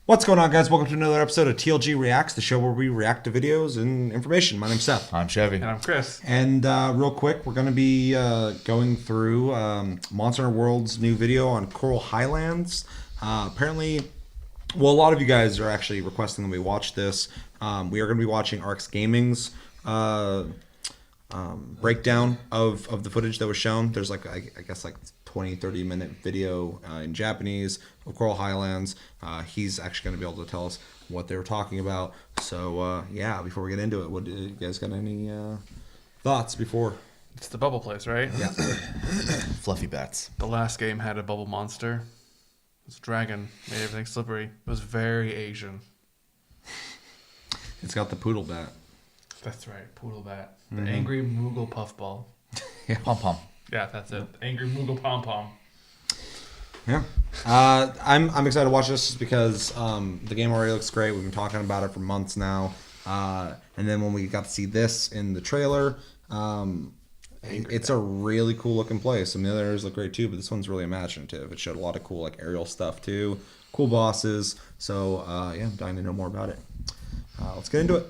What's going on, guys? Welcome to another episode of TLG Reacts, the show where we react to videos and information. My name's Seth. I'm Chevy. And I'm Chris. And real quick, we're going to be going through Monster Hunter World's new video on Coral Highlands. Apparently, well, a lot of you guys are actually requesting that we watch this. We are going to be watching Arx Gaming's breakdown of the footage that was shown. There's like, I guess like 20-30 minute video in Japanese of Coral Highlands. He's actually going to be able to tell us what they were talking about. So yeah, before we get into it, what do you guys got any thoughts before? It's the bubble place, right? Yeah. Fluffy bats. The last game had a bubble monster. It was a dragon, made everything slippery. It was very Asian. It's got the poodle bat. That's right, poodle bat. The angry Moogle puffball. Yeah. Pom pom. Yeah, that's it. The angry Moogle pom pom. Yeah. I'm excited to watch this just because the game already looks great. We've been talking about it for months now. And then when we got to see this in the trailer, it's a really cool looking place. I mean, the other areas look great too, but this one's really imaginative. It showed a lot of cool like aerial stuff too. Cool bosses. So yeah, I'm dying to know more about it. Let's get into it.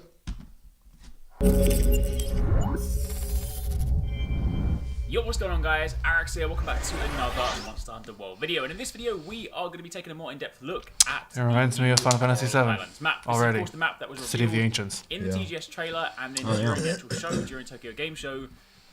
Yo, what's going on, guys? Arx here. Welcome back to another Monster Hunter World video. And in this video, we are going to be taking a more in-depth look at It reminds me of Final Fantasy VII Highlands map. This already. is, of course, the map that was City of the revealed Ancients. in the TGS trailer, and then during the actual show, during Tokyo Game Show,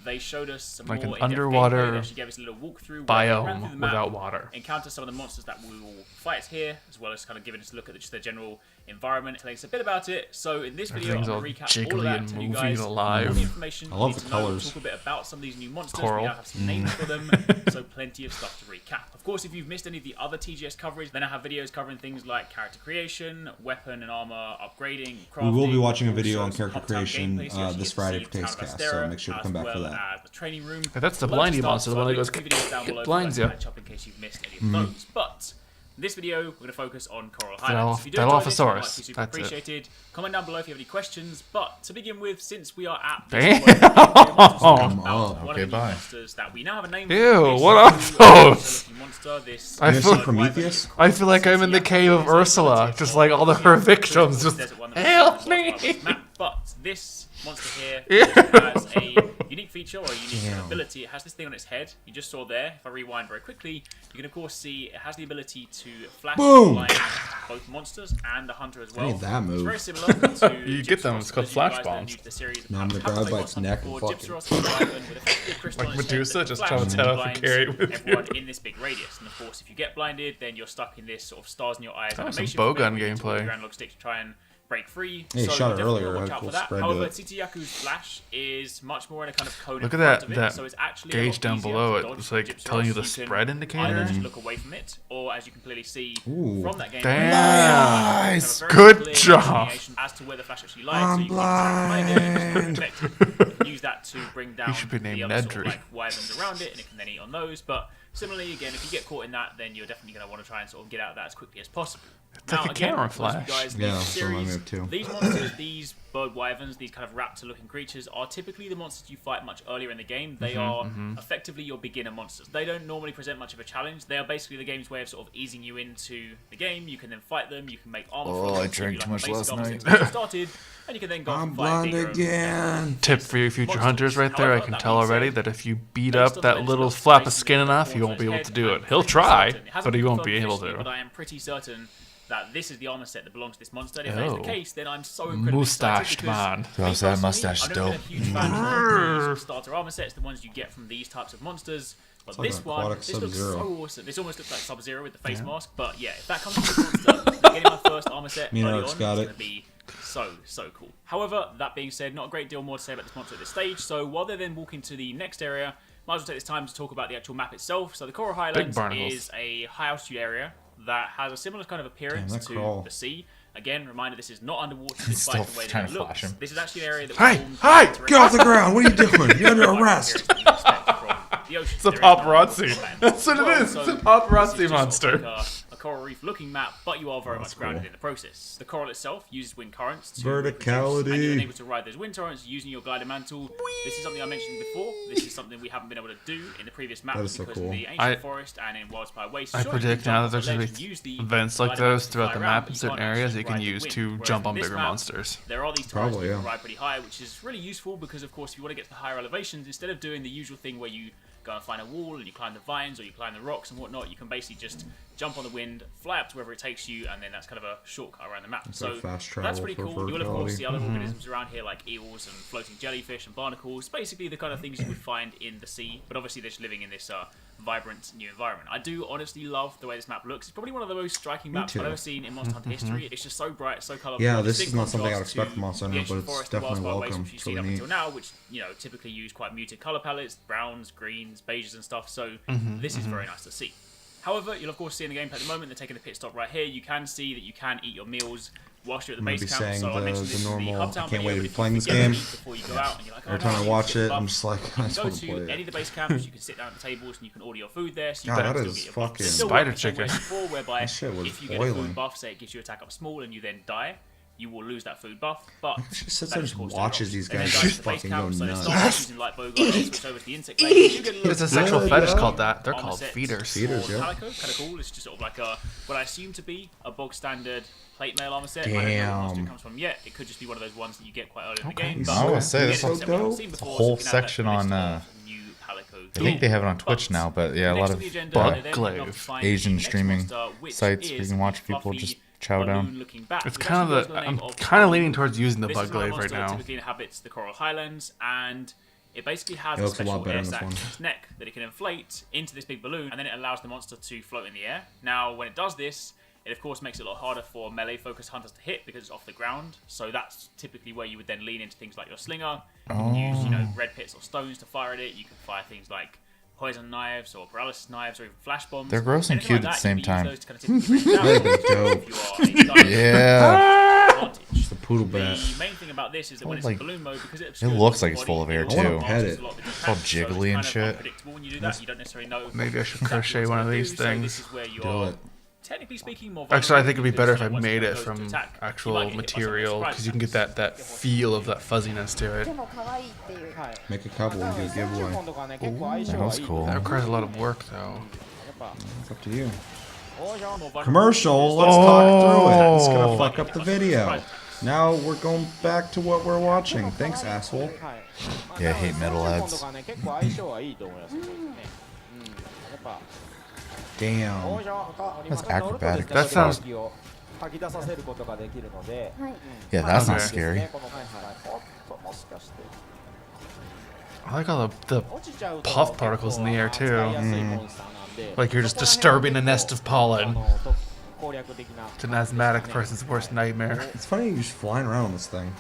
they showed us some Like more an in-depth underwater gameplay. They actually gave us a little walkthrough where we ran through the biome map, without water. encounter some of the monsters that we will fight here, as well as kind of giving us a look at just the general environment, telling us a bit about it. So in this video, I'm Everything's all going to recap jiggly all of that and and tell you moving guys alive. all the information I you love need the to know, colours. talk a bit about some of these new monsters. Coral. We now have some names for them, so plenty of stuff to recap. Of course, if you've missed any of the other TGS coverage, then I have videos covering things like character creation, weapon and armor upgrading, crafting. We will be watching a also video on some character top-down creation gameplay, so you actually this get to Friday see for Town of Tastecast, Astera, so make sure to come back as for well that. as the training room. Hey, that's the Loads of blindy stuff, monster, the so one that I'll goes link the videos down below blinds for you. to catch up in case you've missed any of those. But this video, we're going to focus on Coral Highlands. If you do enjoy this, it might be Dilophosaurus. super That's it. appreciated. Comment down below if you have any questions. But to begin with, since we are at Damn. this point, one Okay, of the bye. monsters that we now have a name Ew, for. what are those? Monster, this I feel- Prometheus? I feel like I'm in the cave of Ursula, just like all of her victims. Just help me! But this monster here Ew. has a unique feature or a unique ability. It has this thing on its head. You just saw there. If I rewind very quickly, you can of course see it has the ability to flash Boom. blind both monsters and the hunter as well. need that move. It's very similar to You get them, it's called Gypsyros, flash those of you guys that are bombs. new to the series Now I'm gonna haven't grab played by Monster its neck Hunter and before. fucking- Gypsyros is an island with effectively a crystal Like on its Medusa, head that just can chop flash its head and off and blind carry it with everyone you. in this big radius. And of course, if you get blinded, then you're stuck in this sort of stars in your eyes Oh, some animation. bowgun from it. You need to gameplay. use your analog stick to try and break free. Yeah, you so shot it definitely earlier, watch had a out cool for that. spread to However, it. Titiyaku's flash is much more in a kind of cone Look in at front that- of it, that so it's actually a gauge lot down easier below to it. dodge It's like Gypsyros. telling you the can spread indicator. Either just look away from it, or as you can clearly see Ooh. from that game, Nice! have a very Good clear job! delineation as to where the flash actually lies. So you can behind it, and just use that to bring down should be named the other sort of Nedry. like wyverns around it, and it can then eat on those. But similarly, again, if you get caught in that, then you're definitely going to want to try and sort of get out of that as quickly as possible. It's like a camera flash. Yeah, Yeah, that's what I meant too. these monsters, these bird wyverns, these kind of raptor-looking creatures, are typically the monsters you fight much earlier in the game. They are effectively your beginner monsters. They don't normally present much of a challenge. They are basically the game's way of sort of easing you into the game. You can then fight them. You can make armor from them. I so drank you too like much basic last armor night. to get you started, and you can then go I'm and fight blind bigger again. Tip for you future hunters right there, I However, can that tell being already said, that if you beat based up on that the little mental flap of space skin in the enough, corner you of won't be his able to head, do I'm it. He'll pretty try, certain- it hasn't but he been won't be confirmed able officially, to. But I am pretty certain that this is the armor set that belongs to this monster. And if that is the Oh. case, then I'm so incredibly Moustached excited man. because Gross, me that personally, mustache is I've never been a dope. huge fan of the sort of starter armor sets, the ones you get from these types of monsters. But like this an one, aquatic this looks Sub-Zero. so awesome. This almost looks like Sub-Zero with the face mask. But yeah, if that comes to this monster, getting my first armor set You know, early it's on got is it. going to be so cool. However, that being said, not a great deal more to say about this monster at this stage. So while they then walk into the next area, might as well take this time to talk about the actual map itself. So the Coral Highlands barnacles. is a high altitude area that has a similar kind of appearance Damn, that to crawl. the sea. Again, reminder, this is not underwater Still despite the way that trying it to flash looks. him. This is actually an area that Hey, was hey, formed Get off the ground! What are you doing? You're under arrest! It's a paparazzi. That's what it is. It's a paparazzi monster. coral reef looking map, but you are very much grounded cool. in the process. The coral itself uses wind currents to Verticality. reproduce, and you're able to ride those wind currents using your glider mantle. This is something I mentioned before. This is something we haven't been able to do in the previous maps That is so because cool. in the ancient forest and in Wildspire Waste. I sure, you predict can now jump that off there's the going ledge to and be use the events like glider mantle those to throughout fly the around, map but in you certain can't areas that actually you can ride the use wind. to Whereas jump in on this bigger map, monsters. there are these times Probably, where you can yeah. ride pretty high, which is really useful because, of course, if you want to get to the higher elevations, instead of doing the usual thing where you go and find a wall and you climb the vines or you climb the rocks and whatnot, you can basically just jump on the wind, fly up to wherever it takes you, and then that's kind of a shortcut around the map. It's so like fast that's travel pretty for cool. You will, of course, verticality. see other organisms around here like eels and floating jellyfish and barnacles. Basically, the kind of things you would find in the sea, but obviously they're just living in this vibrant new environment. I do honestly love the way this map looks. It's probably one of the most striking maps too. I've ever seen in Monster Hunter history. It's just so bright, so colourful. Yeah, in this distinct is not something I'd contrast expect to from Monster Hunter, the but ancient it's forest and definitely Wildspire Waste, welcome. which you've It's seen really up neat. until now, which typically use quite muted colour palettes, browns, greens, beiges, and stuff. So this is very nice to see. However, you'll of course see in the gameplay at the moment they're taking a pit stop right here. You can see that you can eat your meals whilst you're at the I'm base gonna be camp. saying So I the mentioned this in the normal, Hubtown I can't wait video, to but be if you playing this forget to game. eat before you go out and you're like, Every time I no, watch skip it, the I'm buff, just like, you I can just go want to play to any it. of the base camps, you can sit down at the tables and you can order your food there, so you God, can that still is get your buff. fucking- It still Spider works the same way chicken. as before, whereby That shit was if you get a boiling. food buff, say it gives you attack up small and you then die, you will lose that food buff, but She sits that there and is, just of course, watches the these drops. And guys then just to the base fucking camp, go so they nuts. start off using light bowgun, they switch over to the insect lane. You do get a little There's a bit sexual Yeah, fetish yeah. called that. They're armor called sets feeders. Feeders, or yeah. calico, kind of cool. It's just sort of like what I assume to be a bog standard plate mail armor set. I don't know what monster Damn. it comes from yet. It could just be one of those ones that you get quite early in the Okay. game. I But will say, we this get is a set we haven't dope. seen before, Whole so we can add that section to the list on, of new calico I think they have it on gear. Twitch now, but yeah, a Next lot on of the agenda, Bug they're then glaive. enough to find Asian the next streaming monster, which sites where you is can watch the people fluffy just chow down. balloon-looking bat, It's which kind actually of goes by the. the name I'm of kind of Palu. leaning towards using the This bug is another glaive right monster that now. typically inhabits the Coral Highlands, and it basically has It a looks a lot special better air in this sac one. in its neck that it can inflate into this big balloon, and then it allows the monster to float in the air. Now, when it does this, it of course makes it a lot harder for melee-focused hunters to hit because it's off the ground. So that's typically where you would then lean into things like your slinger. You can use, red pits or stones to fire at it. You can fire things like poison knives or paralysis knives or even flash bombs. They're gross and Anything cute like at the that, you same can time. use those to kind of typically bring it down That'd be dope. if you are a direct Yeah. advantage. Just a poodle bat. The main thing about this is that when it's Like, in balloon mode, because it looks like it's full of air, I wanna too. pet it. It's all jiggly and shit. When you do that, you don't necessarily know Maybe I should exactly crochet what one it's of gonna these do, so things. this is where you Do are, it. technically speaking, more Actually, I think it'd be vulnerable better if I because, made it once it goes from to attack, you might actual get hit by something material surprise because you can get that feel of that fuzziness to it. でも可愛いっていう。 Make a couple and do a giveaway. That was cool. That requires a lot of work, though. It's up to you. More vulnerable. Commercial. Let's talk through it. It's gonna Oh. fuck up the video. Now we're going back to what we're watching. Thanks, asshole. Yeah, I hate metal ads. 結構相性はいいと思います。これね。やっぱ。 Damn. That's acrobatic. That sounds- 吐き出させることができるので。はい。 Yeah, that's not Okay. scary. このおっともしかして。 I like all the 落ちちゃうと puff particles in the air, 扱い too. やすいモンスターなんで Like you're just disturbing a nest of pollen. 攻略的な It's an asthmatic person's worst nightmare. It's funny you're just flying around on this thing.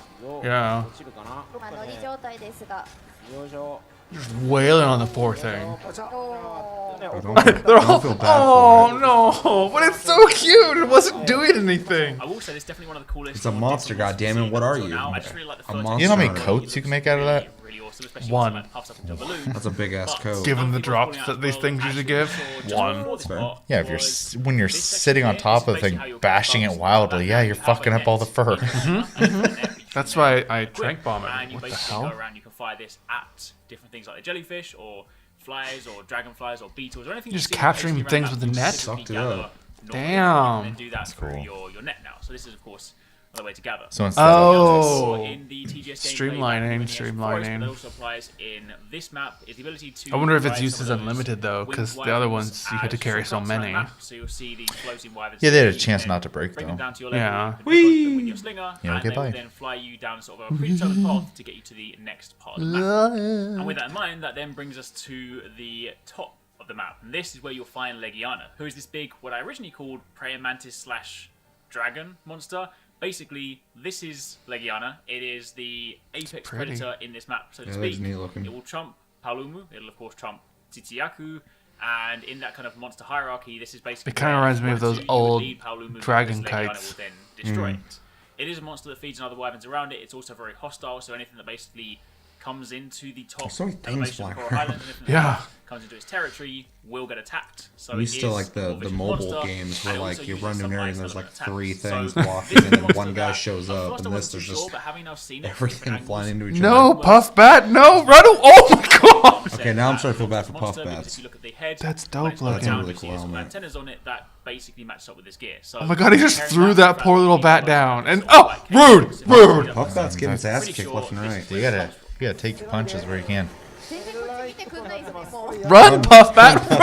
Yeah. 落ちるかな。今乗り状態ですが。よいしょ。 Just wailing on the poor thing. パチャおー。ね They're all. Don't feel bad Oh for it. no! But it's so cute. It wasn't doing anything. I will say this is definitely one of the coolest. It's a monster, goddammit. What are you? Now, I just really like the A first monster. You know how many Hunter. coats you can make out of that? Really awesome, especially One. once it puffs up into a balloon. That's a big ass coat. Given the People drops calling out that these as well, things usually actually, give, so just one. before this Fair. part Yeah, if you're was when you're this section sitting on here top is of the basically how thing, you'll get bashing it buffs wildly, yeah, you're and have fucking a up all the net fur. in there. That's why I Equip, trank bomb and it. you What the basically hell? go around, you can fire this at different things like the jellyfish or flies or dragonflies or beetles or anything. You're just you see capturing basically things around with that the you net? typically Sucked it gather up. normally. Damn. You can then do that through cool. your net now. So this is of course another way to gather. So instead Oh. In the TGS gameplay, Streamlining, back in the Forest, streamlining. but that also applies in this map is the ability to. I wonder if it's ride used some as of those unlimited, though, winged 'cause the other wyverns ones you had to as carry so shortcuts around the many. map. So you'll see these floating wyverns. Yeah, they had a you chance can not to break, bring them though. down to your level, Yeah. you can hook onto them with your slinger, Yeah, and okay, they will bye. then fly you down sort of a predetermined path to get you to the next part of the map. And with that in mind, that then brings us to the top of the map. And this is where you'll find Legiana, who is this big, what I originally called praying mantis slash dragon monster. Basically, this is Legiana. It is the apex pretty. predator in this map, so to Yeah, that is speak. neat looking. It will trump Palumu. It'll, of course, trump Tsitsiaku. And in that kind of monster hierarchy, this is basically. It kinda where reminds me of if you those wanted to, you would old lead Palumu, dragon because Legiana kites. will then destroy it. It is a monster that feeds on other wyverns around it. It's also very hostile, so anything that basically comes into the top There's so many things elevation of flying Coral around. Highlands, and if Yeah. comes into its territory, will get attacked. So I'm used it to is like a the vicious mobile monster, games and where it like also you uses run to an some area ice and there's like element 3 attacks. things So walking this is and a then monster one guy that, shows at up first I and this wasn't there's too just sure, but having now seen it from everything different flying angles, into each No, other. Puff Bat, no, run! Oh my god! Okay, now I'm starting to feel bad for Puff Monster, because Bats. if you look at the head, That's when dope it's knocked looking. down, That's a really you see cool sort of element. antennas on it that basically matches up with this gear. So Oh my god, he just comparing threw to that the poor fact little that bat he down. was And sort of oh, like rude, chaos, rude! Puff Bat's getting his ass Pretty kicked sure left and this right. is You gotta take your punches where you can. 全然こっち見てくんないですねもう Run, Puff Bat, run!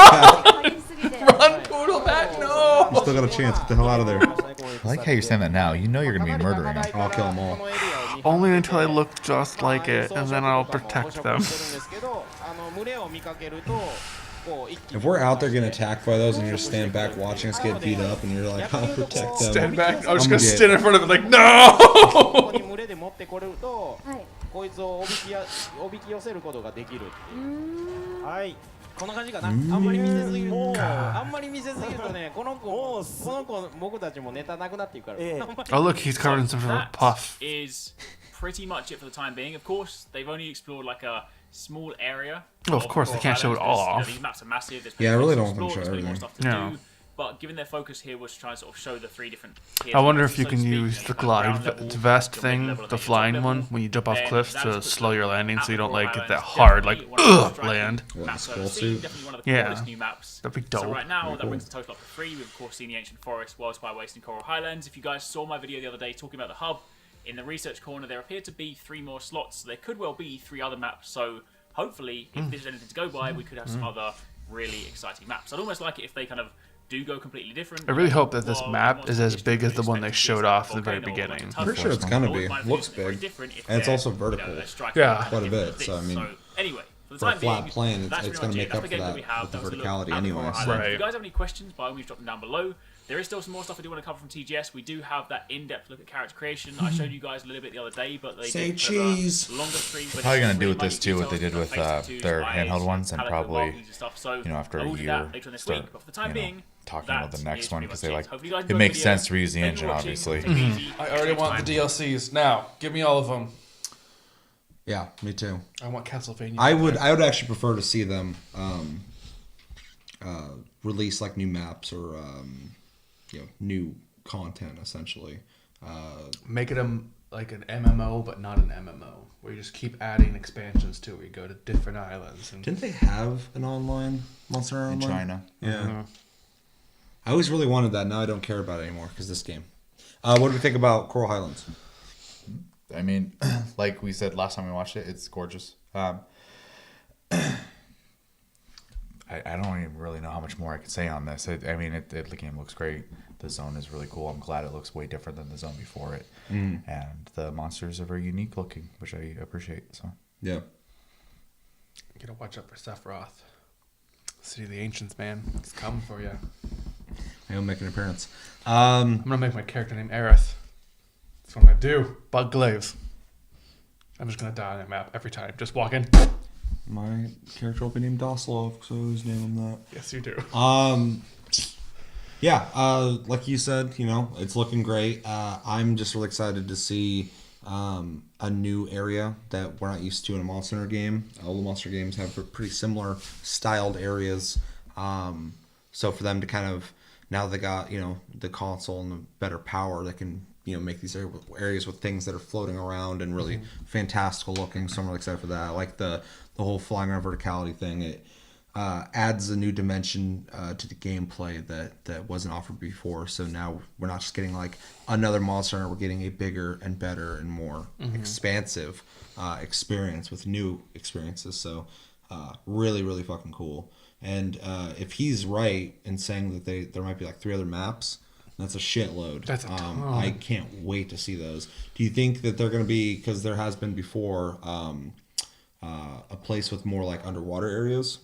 入りすぎて Run, Poodle Bat, You no! still got a chance. Get the hell out of there. I like how you're saying that now. You know you're gonna be murdering them. I'll kill them all. Only until I look just like it, and then I'll protect them. If we're out there getting attacked by those and you just stand back watching us get beat up and you're like, I'll protect them. Stand back. I'm just I'm gonna gonna stand in front of it like, こ no! こに群れで持ってこれると、はいこいつをおびき寄せることができるっていう。はい。こんな感じかな。あんまり見せすぎる。あんまり見せすぎるとね、この子僕たちもネタなくなっていくから。 Oh look, he's covered in some sort of That puff. is pretty much it for the time being. Of course, they've only explored like a small area. Oh, of course, they Coral can't show it Highlands, all because, off. these maps are massive. There's Yeah, I plenty really to don't want them to explore, show there's plenty more everything. stuff to No. do. But given their focus here was to try and sort of show the 3 different tiers I of wonder maps, if you so to can speak, use you the know, ground glide level, vest your thing, mid-level, and the then your flying top one, level. when you jump off Then cliffs that to puts slow them your landing at so you don't Coral like get that Highlands, hard, like, definitely one of the most striking land. What, maps the I've skull seen, suit? definitely one of the Yeah. coolest new maps. That'd be So dope. right now, Very that cool. brings the total up to 3. We've of course seen the Ancient Forest, World's Fire Waste, and Coral Highlands. If you guys saw my video the other day talking about the hub, in the research corner there appear to be 3 more slots. So there could well be 3 other maps. So hopefully, if this is anything to go by, we could have some other really exciting maps. I'd almost like it if they kind of do go completely different. I really hope that this Well, map what's is as the big as history the one they of showed this off at the very volcano or beginning. like a I'm pretty sure it's tunnel. gonna I be. wouldn't mind Looks if it was very big. different if And it's they're, also you know, vertical. they're striking Yeah. Quite a different bit, things. so, I mean, anyway, for the for a time flat being, plane, that's it's pretty gonna much make it. That's up the for game that we have. with the That was a look verticality at the anyway, Coral so- Highlands. If Right. you guys have any questions, by all means drop them down below. There is still some more stuff I do want to cover from TGS. We do have that in-depth look at character creation. I showed you guys a little bit the other day, but they Say did kind of a cheese. longer stream. They're probably gonna do with this too what they did with their handheld ones, and probably, So you know, after I a will do year, that later on this start, week. But for the time you know, being, talking about that the next is one pretty because much they it. like Hopefully you guys it enjoyed makes the video. sense to reuse the Thank you engine, for watching. obviously. Take it easy. I already want the DLCs. Now, give me all of them. Yeah, me too. I want Castlevania. I would actually prefer to see them release like new maps or new content essentially. Make it like an MMO, but not an MMO, where you just keep adding expansions to it. Where you go to different islands. And Didn't they have an online Monster Hunter In Online? China. Yeah. I always really wanted that. Now I don't care about it anymore because this game. What do we think about Coral Highlands? I mean, like we said last time we watched it, it's gorgeous. I don't even really know how much more I can say on this. I mean, the game looks great. The zone is really cool. I'm glad it looks way different than the zone before it. And the monsters are very unique looking, which I appreciate. So Yeah. you gotta watch out for Sephiroth. City of the Ancients, man. It's coming for you. He'll make an appearance. I'm gonna make my character named Aerith. That's what I'm gonna do. Bug glaives. I'm just gonna die on that map every time. Just walk in. My character will be named Doslov, so I always name him that. Yes, you do. Yeah, like you said, it's looking great. I'm just really excited to see a new area that we're not used to in a Monster Hunter game. All the Monster games have pretty similar styled areas. So for them to kind of, now they got, the console and the better power, they can, make these areas with things that are floating around and really fantastical looking. So I'm really excited for that. I like the whole flying around verticality thing. It adds a new dimension to the gameplay that wasn't offered before. So now we're not just getting like another Monster Hunter, we're getting a bigger and better and more expansive experience with new experiences. So really, really fucking cool. And if he's right in saying that there might be like 3 other maps, that's a shitload. That's a ton. I can't wait to see those. Do you think that they're going to be, because there has been before, a place with more like underwater areas?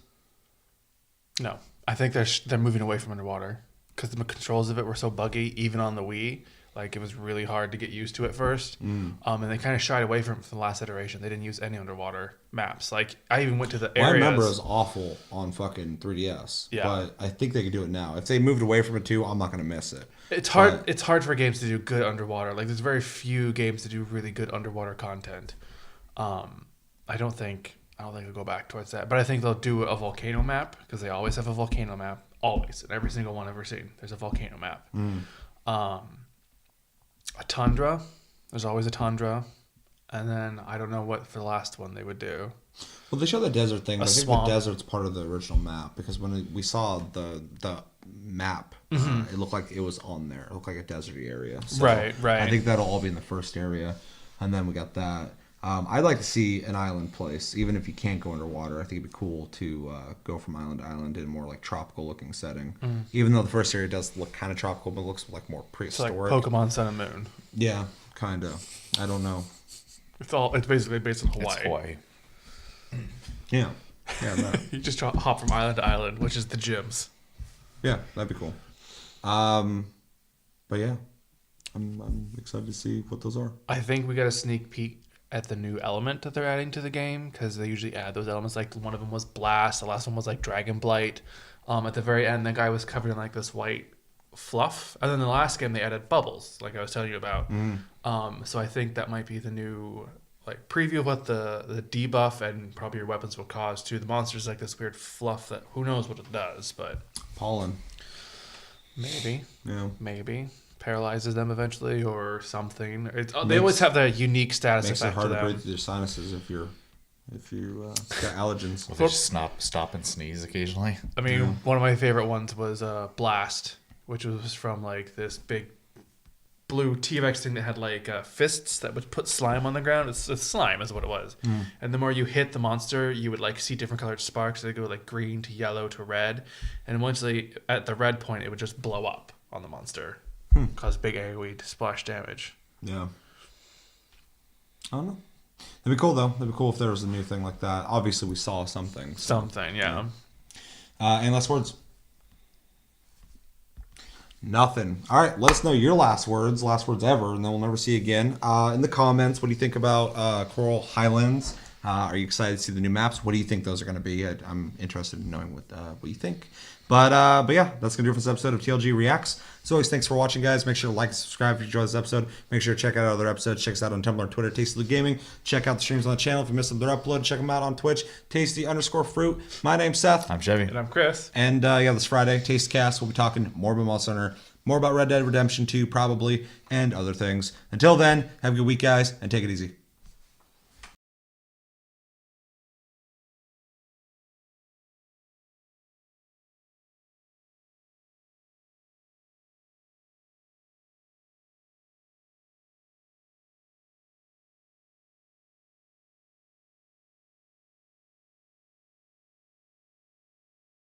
No, I think they're moving away from underwater because the controls of it were so buggy, even on the Wii. Like, it was really hard to get used to at first. And they kind of shied away from it for the last iteration. They didn't use any underwater maps. Like, I even went to the areas. I remember it was awful on fucking 3DS. Yeah. But I think they could do it now. If they moved away from it too, I'm not going to miss it. It's hard. It's hard for games to do good underwater. Like, there's very few games that do really good underwater content. I don't think they'll go back towards that. But I think they'll do a volcano map because they always have a volcano map. Always. In every single one I've ever seen, there's a volcano map. A tundra. There's always a tundra. And then I don't know what for the last one they would do. Well, they show the desert thing, but I think swamp. the desert's part of the original map because when we saw the map, it looked like it was on there. It looked like a deserty area. So Right. I think that'll all be in the first area, and then we got that. I'd like to see an island place, even if you can't go underwater. I think it'd be cool to go from island to island in a more like tropical looking setting. Even though the first area does look kind of tropical, but it looks like more It's like prehistoric. Pokemon Sun and Moon. Yeah, kind of. I don't know. It's basically based in Hawaii. It's Hawaii. Yeah, that. You just hop from island to island, which is the gyms. Yeah, that'd be cool. But yeah, I'm excited to see what those are. I think we got a sneak peek at the new element that they're adding to the game because they usually add those elements. Like one of them was blast, the last one was like dragon blight. At the very end, the guy was covered in like this white fluff, and then the last game they added bubbles, like I was telling you about. So I think that might be the new like preview of what the debuff and probably your weapons will cause to the monsters. Like this weird fluff that who knows what it does, but Pollen. maybe Yeah. paralyzes them eventually or something. They always have the unique status Makes it effect hard to to them. breathe through your sinuses if you got allergens. Will they just stop and sneeze occasionally? I mean, one of my favorite ones was Blast, which was from like this big blue T-Rex thing that had like fists that would put slime on the ground. It's slime is what it was. And the more you hit the monster, you would like see different colored sparks. They go like green to yellow to red. And eventually at the red point, it would just blow up on the monster. Cause big AoE splash damage. Yeah. I don't know. That'd be cool though. That'd be cool if there was a new thing like that. Obviously, we saw something. So. Something, yeah. Any last words? Nothing. All right, let us know your last words ever, and then we'll never see you again. In the comments, what do you think about Coral Highlands? Are you excited to see the new maps? What do you think those are going to be? I'm interested in knowing what you think. But yeah, that's going to do it for this episode of TLG Reacts. As always, thanks for watching, guys. Make sure to like and subscribe if you enjoyed this episode. Make sure to check out other episodes. Check us out on Tumblr and Twitter, Tasty Gaming. Check out the streams on the channel. If you missed them, they're uploaded. Check them out on Twitch, Tasty_fruit. My name's Seth. I'm Chevy. And I'm Chris. And yeah, this Friday, Taste Cast, we'll be talking more about Monster Hunter, more about Red Dead Redemption 2, probably, and other things. Until then, have a good week, guys, and take it easy.